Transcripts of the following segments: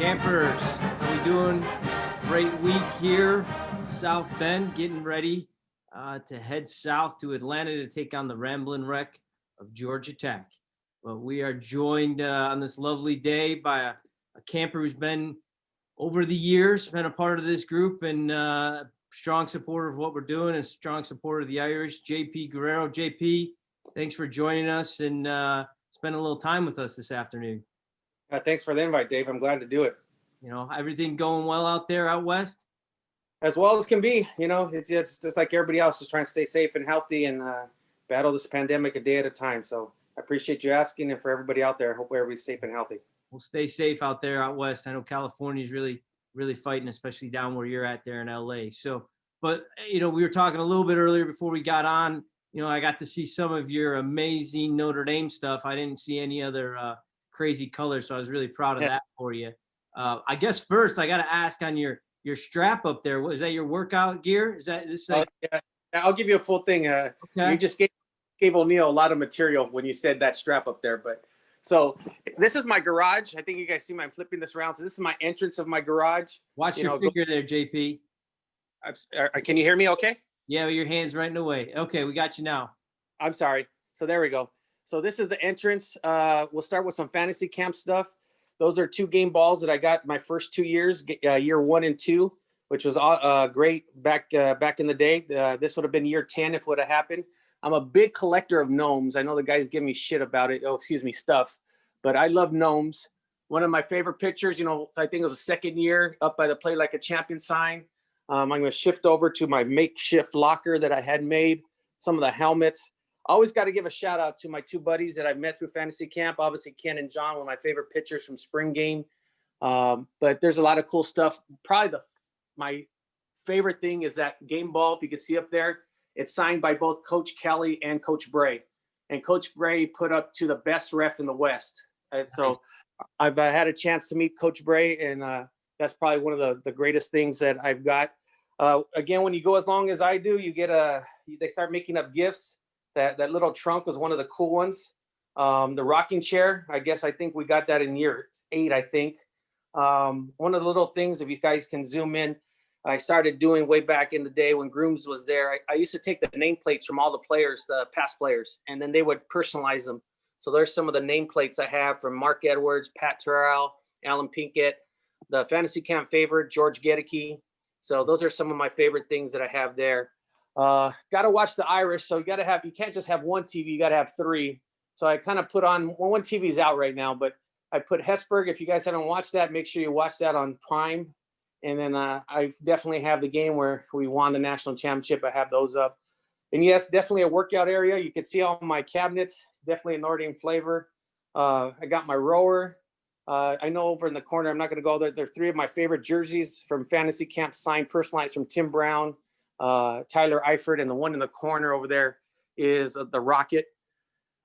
Campers, how we doing? Great week here in South Bend, getting ready to head south to Atlanta to take on the Ramblin' Wreck of Georgia Tech. But we are joined on this lovely day by a camper who's been over the years, been a part of this group and strong supporter of what we're doing and strong supporter of the Irish, JP Guerrero. JP, thanks for joining us and spending a little time with us this afternoon. Thanks for the invite, Dave. I'm glad to do it. You know, everything going well out there out west? As well as can be. You know, it's just like everybody else, just trying to stay safe and healthy and battle this pandemic a day at a time. So I appreciate you asking, and for everybody out there, I hope everybody's safe and healthy. We'll stay safe out there out west. I know California is really fighting, especially down where you're at there in LA. So, but, you know, we were talking a little bit earlier before we got on. You know, I got to see some of your amazing Notre Dame stuff. I didn't see any other crazy colors, so I was really proud of that for you. I guess first I got to ask on your strap up there. Is that your workout gear? Is that this? Like... Yeah, I'll give you a full thing. Okay. You just gave O'Neill a lot of material when you said that strap up there. But so this is my garage. I think you guys see I'm flipping this around. So this is my entrance of my garage. Watch your finger there, JP. Can you hear me okay? Yeah, your hand's right in the way. Okay, we got you now. I'm sorry. So there we go. So this is the entrance. We'll start with some fantasy camp stuff. Those are 2 game balls that I got my first 2 years, year 1 and 2, which was great back in the day. This would have been year 10 if it would have happened. I'm a big collector of gnomes. I know the guys give me shit about it. Oh, excuse me, stuff. But I love gnomes. One of my favorite pictures, you know, I think it was the second year up by the Play Like a Champion sign. I'm going to shift over to my makeshift locker that I had made, some of the helmets. Always got to give a shout out to my 2 buddies that I met through fantasy camp. Obviously, Ken and John, one of my favorite pitchers from spring game. But there's a lot of cool stuff. Probably my favorite thing is that game ball. If you can see up there, it's signed by both Coach Kelly and Coach Bray. And Coach Bray put up to the best ref in the West. And so I've had a chance to meet Coach Bray, and that's probably one of the greatest things that I've got. Again, when you go as long as I do, you get they start making up gifts. That little trunk was one of the cool ones. The rocking chair, I think we got that in year 8, I think. One of the little things, if you guys can zoom in, I started doing way back in the day when Grooms was there. I used to take the nameplates from all the players, the past players, and then they would personalize them. So there's some of the nameplates I have from Mark Edwards, Pat Terrell, Alan Pinkett, the fantasy camp favorite, George Gedicke. So those are some of my favorite things that I have there. Got to watch the Irish. So you can't just have one TV, you got to have 3. So I kind of put on, one TV's out right now, but I put Hesburgh. If you guys haven't watched that, make sure you watch that on Prime. And then I definitely have the game where we won the national championship. I have those up. And yes, definitely a workout area. You can see all my cabinets, definitely a Notre Dame flavor. I got my rower. I know over in the corner, I'm not going to go there. There are 3 of my favorite jerseys from fantasy camp, signed, personalized from Tim Brown, Tyler Eifert, and the one in the corner over there is the Rocket.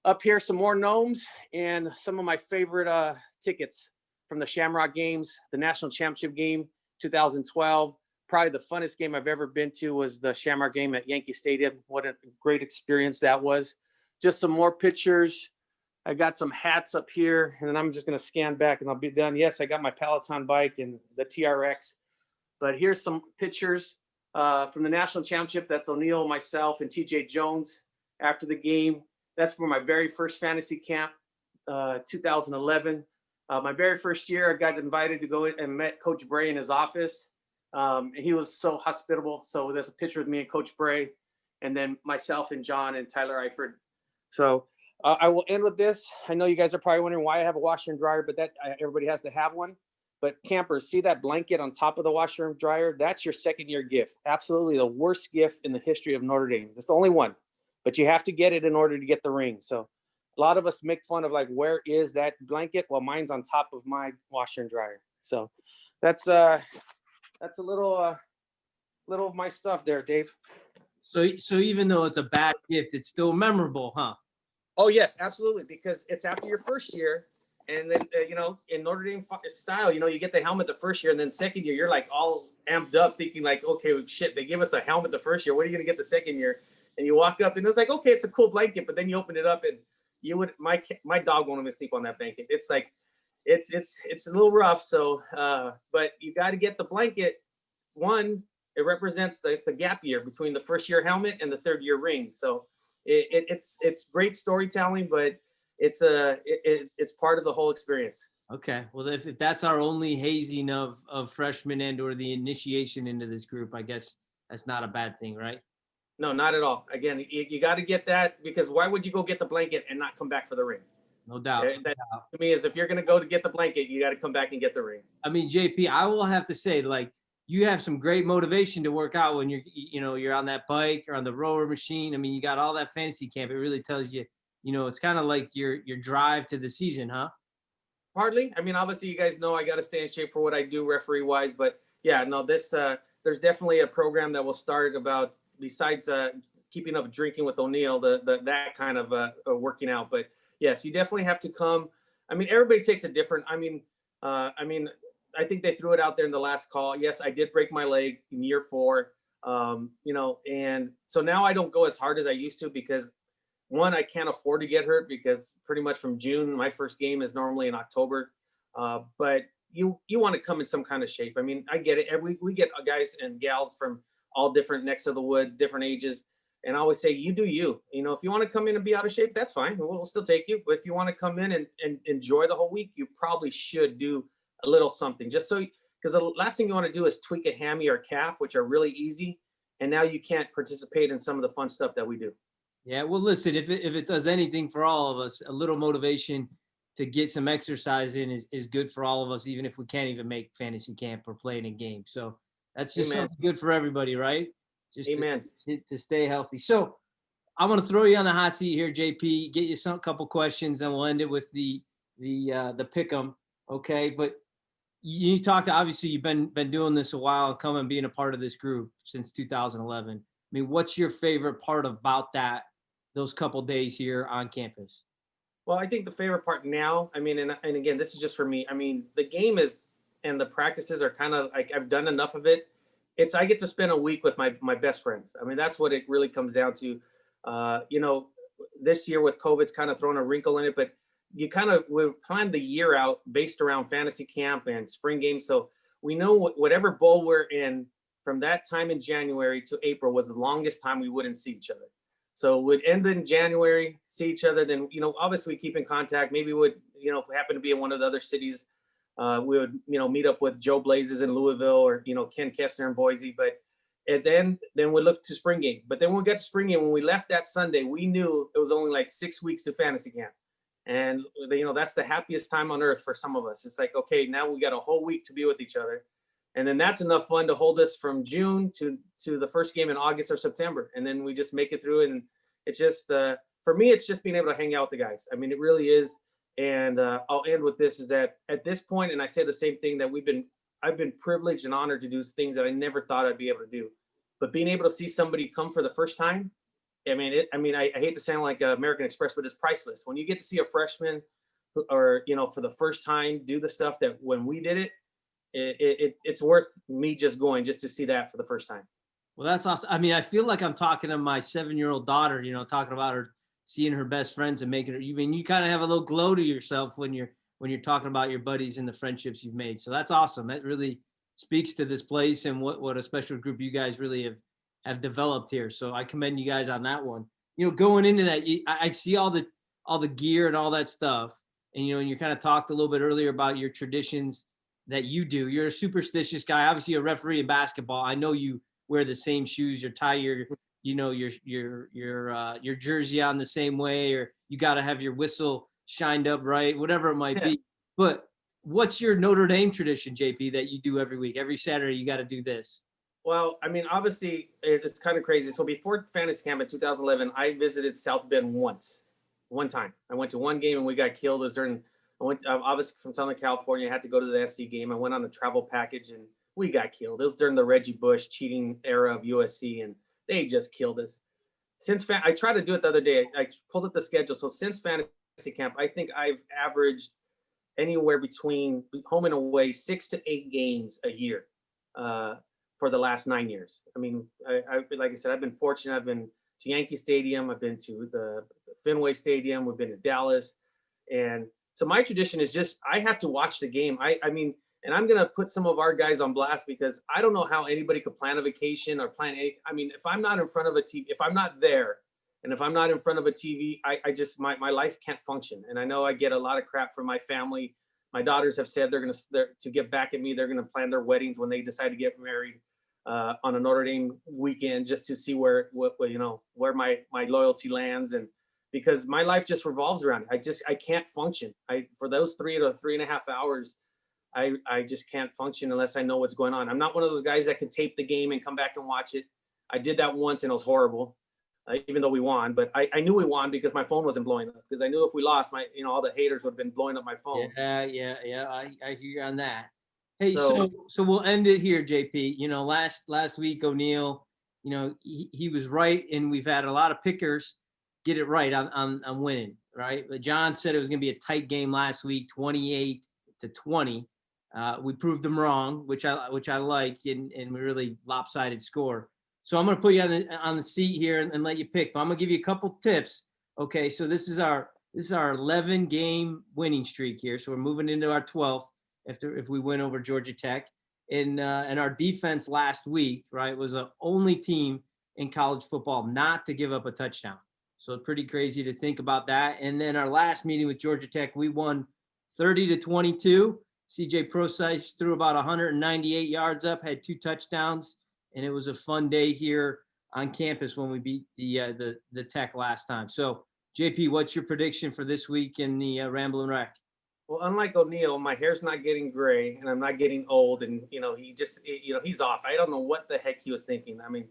Up here, some more gnomes and some of my favorite tickets from the Shamrock games, the national championship game, 2012. Probably the funnest game I've ever been to was the Shamrock game at Yankee Stadium. What a great experience that was. Just some more pictures. I got some hats up here, and then I'm just going to scan back and I'll be done. Yes, I got my Peloton bike and the TRX. But here's some pictures from the national championship. That's O'Neill, myself, and TJ Jones after the game. That's for my very first fantasy camp, 2011. My very first year, I got invited to go and met Coach Bray in his office. And he was so hospitable. So there's a picture with me and Coach Bray, and then myself and John and Tyler Eifert. So I will end with this. I know you guys are probably wondering why I have a washer and dryer, but everybody has to have one. But campers, see that blanket on top of the washer and dryer? That's your second year gift. Absolutely the worst gift in the history of Notre Dame. That's the only one, but you have to get it in order to get the ring. So a lot of us make fun of like, where is that blanket? Well, mine's on top of my washer and dryer. So that's a little of my stuff there, Dave. So even though it's a bad gift, it's still memorable, huh? Oh yes, absolutely. Because it's after your first year. And then, in Notre Dame style, you get the helmet the first year, and then second year, you're like all amped up thinking like, okay, shit, they give us a helmet the first year. What are you going to get the second year? And you walk up and it's like, okay, it's a cool blanket. But then you open it up and my dog won't even sleep on that blanket. It's like, it's a little rough. So, but you got to get the blanket. One, it represents the gap year between the first year helmet and the third year ring. So it's great storytelling, but it's part of the whole experience. Okay. Well, if that's our only hazing of freshmen and or the initiation into this group, I guess that's not a bad thing, right? No, not at all. Again, you got to get that, because why would you go get the blanket and not come back for the ring? No doubt. No That doubt. to me is, if you're going to go to get the blanket, you got to come back and get the ring. I mean, JP, I will have to say, like, you have some great motivation to work out when you're on that bike or on the rower machine. I mean, you got all that fantasy camp. It really tells you, it's kind of like your drive to the season, huh? Hardly. I mean, obviously, you guys know I got to stay in shape for what I do referee wise, but yeah, no, there's definitely a program that will start about, besides keeping up drinking with O'Neill, that kind of working out. But yes, you definitely have to come. I mean, everybody takes a different. I think they threw it out there in the last call. Yes, I did break my leg in year 4. And so now I don't go as hard as I used to, because one, I can't afford to get hurt, because pretty much from June, my first game is normally in October. But you want to come in some kind of shape. I mean, I get it. We get guys and gals from all different necks of the woods, different ages. And I always say, you do you. If you want to come in and be out of shape, that's fine. We'll still take you. But if you want to come in and enjoy the whole week, you probably should do a little something, just so, because the last thing you want to do is tweak a hammy or calf, which are really easy. And now you can't participate in some of the fun stuff that we do. Yeah, well, listen, if it does anything for all of us, a little motivation to get some exercise in is good for all of us, even if we can't even make fantasy camp or play in a game. So that's just Amen. something good for everybody, right? Just Amen. to stay healthy. So I'm going to throw you on the hot seat here, JP. Get you some couple questions, and we'll end it with the pick 'em. Okay, but you talked. Obviously, you've been doing this a while, and coming being a part of this group since 2011. I mean, what's your favorite part about those couple days here on campus? Well, I think the favorite part now, I mean, and again, this is just for me. I mean, the game is, and the practices are kind of like, I've done enough of it. I get to spend a week with my best friends. I mean, that's what it really comes down to. This year with COVID's kind of thrown a wrinkle in it, but we planned the year out based around fantasy camp and spring games. So we know whatever bowl we're in, from that time in January to April was the longest time we wouldn't see each other. So we'd end in January, see each other. Then, obviously we keep in contact. Maybe if we happen to be in one of the other cities, we would, meet up with Joe Blazes in Louisville, or, Ken Kessner in Boise. But and then we look to spring game. But then when we got to spring game, when we left that Sunday, we knew it was only like 6 weeks to fantasy camp. And, that's the happiest time on earth for some of us. It's like, okay, now we got a whole week to be with each other. And then that's enough fun to hold us from June to the first game in August or September. And then we just make it through. And it's just, for me, it's just being able to hang out with the guys. I mean, it really is. And I'll end with this, is that at this point, and I say the same thing, that I've been privileged and honored to do things that I never thought I'd be able to do. But being able to see somebody come for the first time, I hate to sound like American Express, but it's priceless. When you get to see a freshman or, for the first time do the stuff that when we did it, it's worth me just going just to see that for the first time. Well, that's awesome. I mean, I feel like I'm talking to my 7-year-old daughter, talking about her, seeing her best friends and making her, you kind of have a little glow to yourself when you're talking about your buddies and the friendships you've made. So that's awesome. That really speaks to this place and what a special group you guys really have developed here. So I commend you guys on that one. Going into that, I see all the gear and all that stuff. And, and you kind of talked a little bit earlier about your traditions that you do. You're a superstitious guy, obviously a referee in basketball. I know you wear the same shoes, you tie your jersey on the same way, or you got to have your whistle shined up right, whatever it might be. But what's your Notre Dame tradition, JP, that you do every week? Every Saturday, you got to do this. Well, I mean, obviously, it's kind of crazy. So before fantasy camp in 2011, I visited South Bend one time. I went to one game and we got killed. It was I went obviously from Southern California. I had to go to the SC game. I went on a travel package and we got killed. It was during the Reggie Bush cheating era of USC, and they just killed us. I tried to do it the other day. I pulled up the schedule. So since fantasy camp, I think I've averaged anywhere between home and away 6 to 8 games a year for the last 9 years. I mean, like I said, I've been fortunate. I've been to Yankee Stadium. I've been to the Fenway Stadium. We've been to Dallas. And So my tradition is just, I have to watch the game. I mean, and I'm going to put some of our guys on blast because I don't know how anybody could plan a vacation or plan a, I mean, if I'm not in front of a TV, if I'm not there, and if I'm not in front of a TV, I just, my life can't function. And I know I get a lot of crap from my family. My daughters have said to get back at me, they're going to plan their weddings when they decide to get married on a Notre Dame weekend, just to see where my loyalty lands. And because my life just revolves around it. I can't function. For those 3 to 3.5 hours, I just can't function unless I know what's going on. I'm not one of those guys that can tape the game and come back and watch it. I did that once and it was horrible, even though we won. But I knew we won because my phone wasn't blowing up. Because I knew if we lost, all the haters would have been blowing up my phone. Yeah. I hear you on that. Hey, so we'll end it here, JP. Last week O'Neill, he was right, and we've had a lot of pickers get it right on winning, right? But John said it was going to be a tight game last week, 28-20. We proved them wrong, which I like, and we really lopsided score. So I'm going to put you on the seat here and let you pick. But I'm going to give you a couple tips. Okay, so this is our 11 game winning streak here. So we're moving into our 12th if we win over Georgia Tech. And our defense last week, right, was the only team in college football not to give up a touchdown. So pretty crazy to think about that. And then our last meeting with Georgia Tech, we won 30-22. CJ Prosise threw about 198 yards up, had 2 touchdowns, and it was a fun day here on campus when we beat the Tech last time. So, JP, what's your prediction for this week in the Ramblin' Wreck? Well, unlike O'Neill, my hair's not getting gray, and I'm not getting old, and he's off. I don't know what the heck he was thinking. I mean,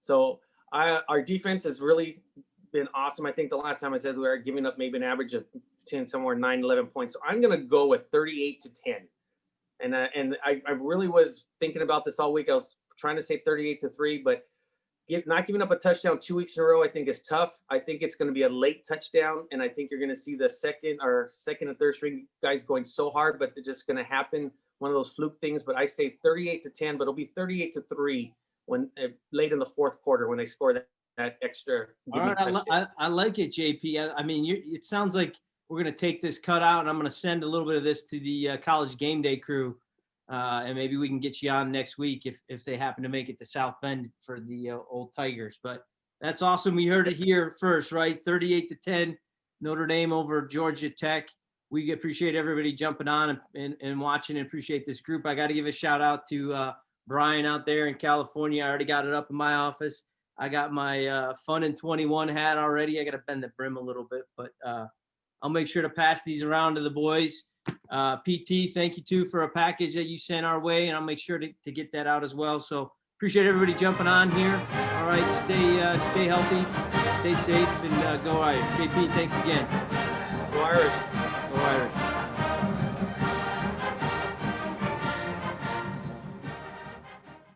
so our defense has really been awesome. I think the last time I said we were giving up maybe an average of 10, somewhere 9-11 points. So I'm going to go with 38-10. And I really was thinking about this all week. I was trying to say 38-3, but not giving up a touchdown 2 weeks in a row, I think is tough. I think it's going to be a late touchdown. And I think you're going to see the second and third string guys going so hard, but they're just going to happen. One of those fluke things, but I say 38-10, but it'll be 38-3 when late in the fourth quarter when they score that extra. All right, I like it, JP. I mean, it sounds like we're going to take this cut out, and I'm going to send a little bit of this to the College Game Day crew, and maybe we can get you on next week if they happen to make it to South Bend for the old Tigers. But that's awesome. We heard it here first, right? 38-10, Notre Dame over Georgia Tech. We appreciate everybody jumping on and watching, and appreciate this group. I got to give a shout out to Brian out there in California. I already got it up in my office. I got my Fun in 21 hat already. I got to bend the brim a little bit, but I'll make sure to pass these around to the boys. PT, thank you too for a package that you sent our way, and I'll make sure to get that out as well. So appreciate everybody jumping on here. All right, stay healthy, stay safe, and go Irish. JP, thanks again. Go Irish.